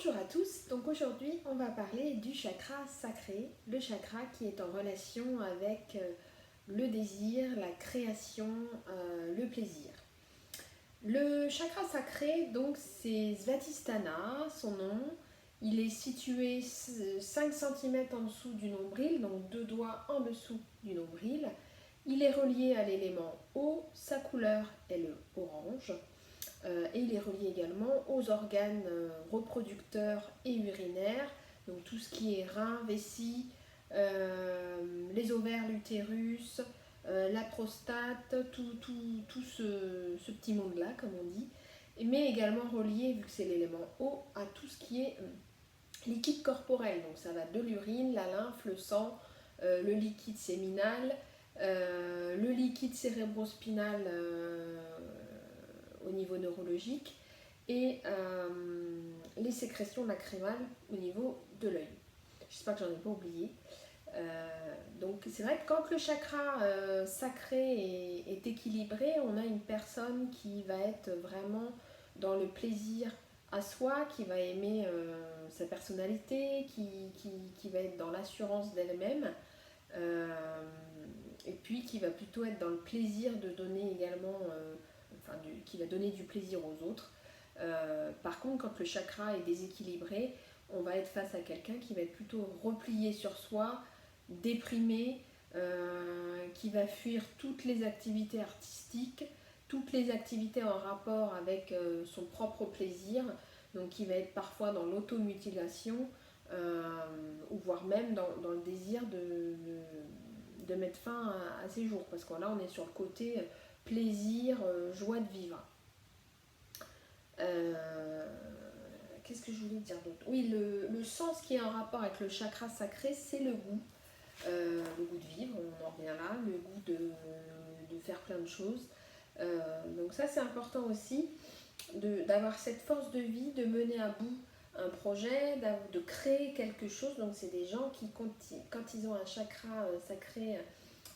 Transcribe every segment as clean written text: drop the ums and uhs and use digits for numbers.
Bonjour à tous, donc aujourd'hui on va parler du chakra sacré, le chakra qui est en relation avec le désir, la création, le plaisir. Le chakra sacré, donc c'est Svadhisthana, son nom, il est situé 5 cm en dessous du nombril, donc 2 doigts en dessous du nombril. Il est relié à l'élément eau, sa couleur est le orange. Et il est relié également aux organes reproducteurs et urinaires, donc tout ce qui est rein, vessie, les ovaires, l'utérus, la prostate, tout ce petit monde-là, comme on dit, mais également relié, vu que c'est l'élément eau, à tout ce qui est liquide corporel. Donc ça va de l'urine, la lymphe, le sang, le liquide séminal, le liquide cérébrospinal au niveau neurologique et les sécrétions lacrymales au niveau de l'œil. J'espère que j'en ai pas oublié. Donc c'est vrai que quand le chakra sacré est équilibré, on a une personne qui va être vraiment dans le plaisir à soi, qui va aimer sa personnalité, qui va être dans l'assurance d'elle-même, et puis qui va plutôt être dans le plaisir de donner également, qui va donner du plaisir aux autres. Par contre, quand le chakra est déséquilibré, on va être face à quelqu'un qui va être plutôt replié sur soi, déprimé, qui va fuir toutes les activités artistiques, toutes les activités en rapport avec son propre plaisir, donc qui va être parfois dans l'automutilation, ou voire même dans le désir de mettre fin à ses jours, parce que là on est sur le côté plaisir, joie de vivre. Qu'est-ce que je voulais dire d'autre? Oui, le sens qui est en rapport avec le chakra sacré, c'est le goût de vivre, on en revient là, le goût de faire plein de choses. Donc ça c'est important aussi, d'avoir cette force de vie, de mener à bout un projet, de créer quelque chose. Donc c'est des gens qui, quand ils ont un chakra sacré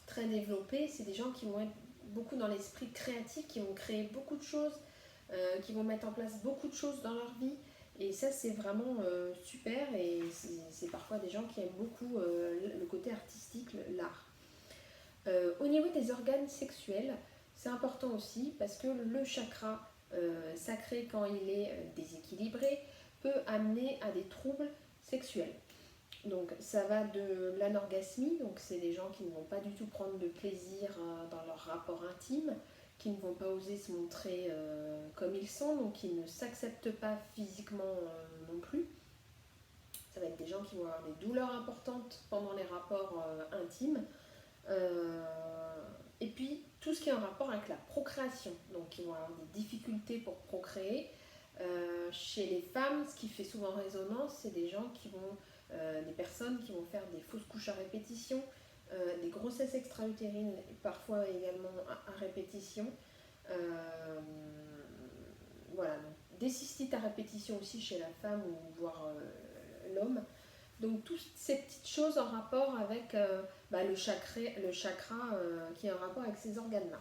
très développé, c'est des gens qui vont être beaucoup dans l'esprit créatif, qui vont créer beaucoup de choses, qui vont mettre en place beaucoup de choses dans leur vie. Et ça c'est vraiment super, et c'est parfois des gens qui aiment beaucoup le côté artistique, l'art. Au niveau des organes sexuels, c'est important aussi parce que le chakra sacré, quand il est déséquilibré, peut amener à des troubles sexuels. Donc ça va de l'anorgasmie, donc c'est des gens qui ne vont pas du tout prendre de plaisir dans leur rapport intime, qui ne vont pas oser se montrer comme ils sont, donc qui ne s'acceptent pas physiquement non plus. Ça va être des gens qui vont avoir des douleurs importantes pendant les rapports intimes. Et puis tout ce qui est en rapport avec la procréation, donc ils vont avoir des difficultés pour procréer. Chez les femmes, ce qui fait souvent résonance, c'est des gens qui vont, des personnes qui vont faire des fausses couches à répétition, des grossesses extra-utérines, parfois également à répétition. Voilà, donc des cystites à répétition aussi chez la femme ou voire l'homme. Donc toutes ces petites choses en rapport avec le chakra qui est en rapport avec ces organes-là.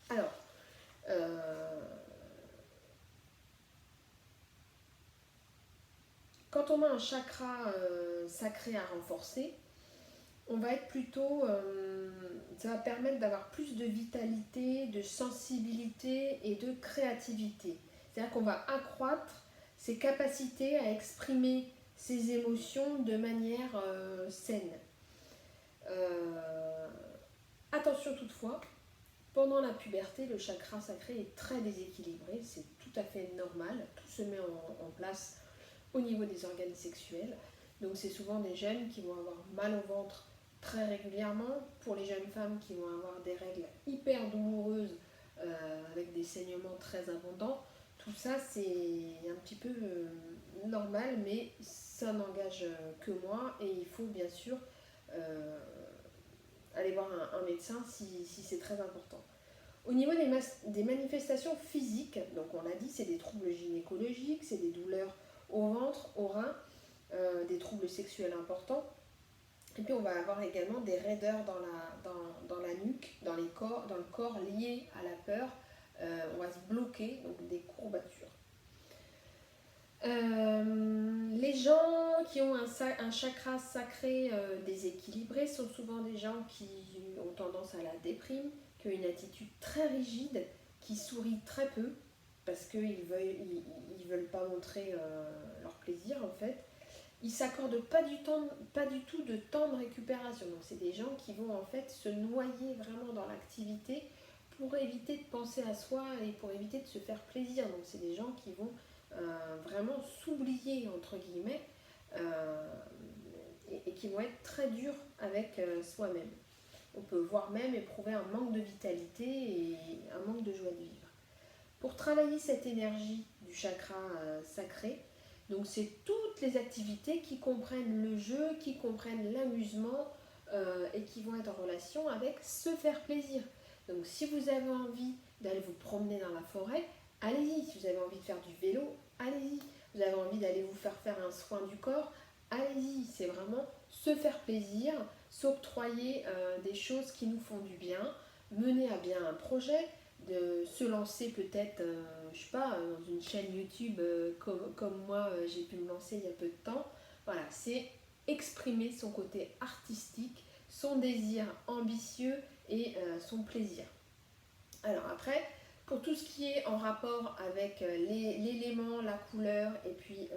Alors, quand on a un chakra sacré à renforcer, on va être plutôt, ça va permettre d'avoir plus de vitalité, de sensibilité et de créativité. C'est-à-dire qu'on va accroître ses capacités à exprimer ses émotions de manière saine. Attention toutefois, pendant la puberté, le chakra sacré est très déséquilibré, c'est tout à fait normal, tout se met en place au niveau des organes sexuels. Donc c'est souvent des jeunes qui vont avoir mal au ventre très régulièrement, pour les jeunes femmes qui vont avoir des règles hyper douloureuses avec des saignements très abondants. Tout ça c'est un petit peu normal, mais ça n'engage que moi, et il faut bien sûr aller voir un médecin si c'est très important. Au niveau des manifestations physiques, donc on l'a dit, c'est des troubles gynécologiques, c'est des douleurs au ventre, au rein, des troubles sexuels importants. Et puis on va avoir également des raideurs dans la nuque, dans le corps liés à la peur. On va se bloquer, donc des courbatures. gens qui ont un chakra sacré déséquilibré sont souvent des gens qui ont tendance à la déprime, qui ont une attitude très rigide, qui sourient très peu, parce qu'ils veulent pas montrer leur plaisir en fait. Ils s'accordent pas du tout de temps de récupération. Donc c'est des gens qui vont en fait se noyer vraiment dans l'activité pour éviter de penser à soi et pour éviter de se faire plaisir. Donc c'est des gens qui vont vraiment s'oublier entre guillemets et qui vont être très durs avec soi-même. On peut voire même éprouver un manque de vitalité et un manque de joie de vivre. Pour travailler cette énergie du chakra sacré, donc c'est toutes les activités qui comprennent le jeu, qui comprennent l'amusement et qui vont être en relation avec se faire plaisir. Donc si vous avez envie d'aller vous promener dans la forêt, allez-y. Si vous avez envie de faire du vélo, allez-y. Vous avez envie d'aller vous faire un soin du corps, allez-y. C'est vraiment se faire plaisir, s'octroyer des choses qui nous font du bien, mener à bien un projet, de se lancer peut-être, je sais pas, dans une chaîne YouTube comme moi j'ai pu me lancer il y a peu de temps. Voilà, c'est exprimer son côté artistique, son désir ambitieux et son plaisir. Alors après, pour tout ce qui est en rapport avec l'élément, la couleur et puis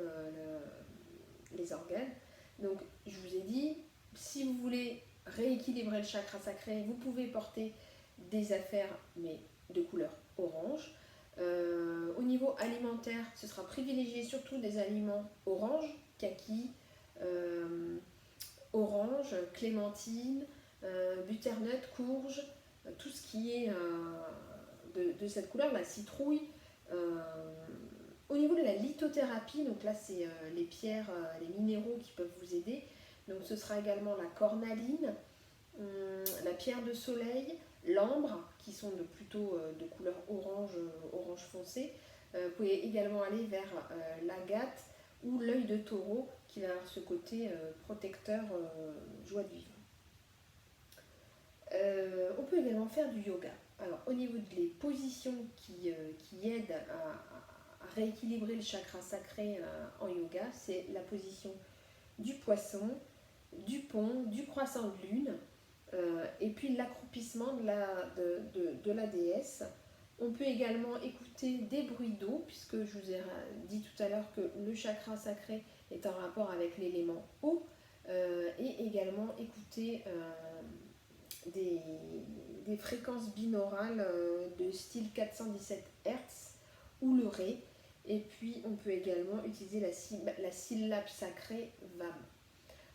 les organes, donc je vous ai dit, si vous voulez rééquilibrer le chakra sacré, vous pouvez porter des affaires, mais de couleur orange. Au niveau alimentaire, ce sera privilégié surtout des aliments orange, kaki, orange, clémentine, butternut, courge, tout ce qui est de cette couleur, la citrouille. Au niveau de la lithothérapie, donc là c'est les pierres, les minéraux qui peuvent vous aider. Donc ce sera également la cornaline, la pierre de soleil, l'ambre, qui sont plutôt de couleur orange, orange foncé. Vous pouvez également aller vers l'agate ou l'œil de taureau, qui va avoir ce côté protecteur, joie de vivre. On peut également faire du yoga. Alors au niveau des positions qui aident à rééquilibrer le chakra sacré en yoga, c'est la position du poisson, du pont, du croissant de lune, et puis l'accroupissement de la déesse. On peut également écouter des bruits d'eau, puisque je vous ai dit tout à l'heure que le chakra sacré est en rapport avec l'élément eau, et également écouter des fréquences binaurales de style 417 Hz ou le Ré. Et puis on peut également utiliser la syllabe sacrée VAM.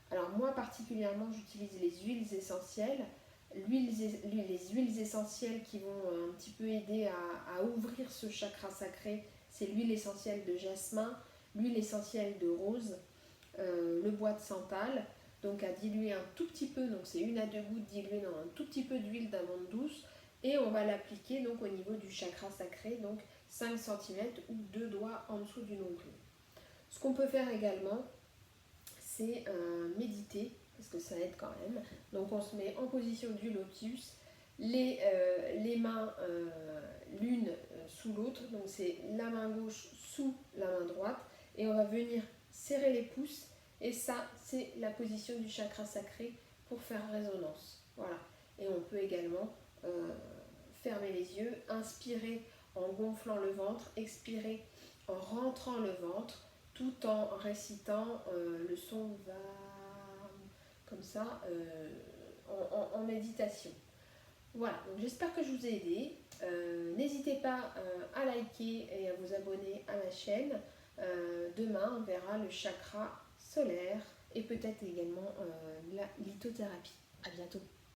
Alors moi particulièrement j'utilise les huiles essentielles. Les huiles essentielles qui vont un petit peu aider à ouvrir ce chakra sacré, c'est l'huile essentielle de jasmin, l'huile essentielle de rose, le bois de santal, donc à diluer un tout petit peu, donc c'est 1 à 2 gouttes diluées dans un tout petit peu d'huile d'amande douce, et on va l'appliquer donc au niveau du chakra sacré, donc 5 cm ou 2 doigts en dessous du nombril. Ce qu'on peut faire également, c'est méditer, parce que ça aide quand même. Donc on se met en position du lotus, les mains l'une sous l'autre, donc c'est la main gauche sous la main droite, et on va venir serrer les pouces, et ça c'est la position du chakra sacré pour faire résonance. Voilà. Et on peut également fermer les yeux, inspirer en gonflant le ventre, expirer en rentrant le ventre, tout en récitant le son va comme ça en méditation. Voilà, donc j'espère que je vous ai aidé. N'hésitez pas à liker et à vous abonner à ma chaîne. Demain, on verra le chakra solaire et peut-être également la lithothérapie. À bientôt.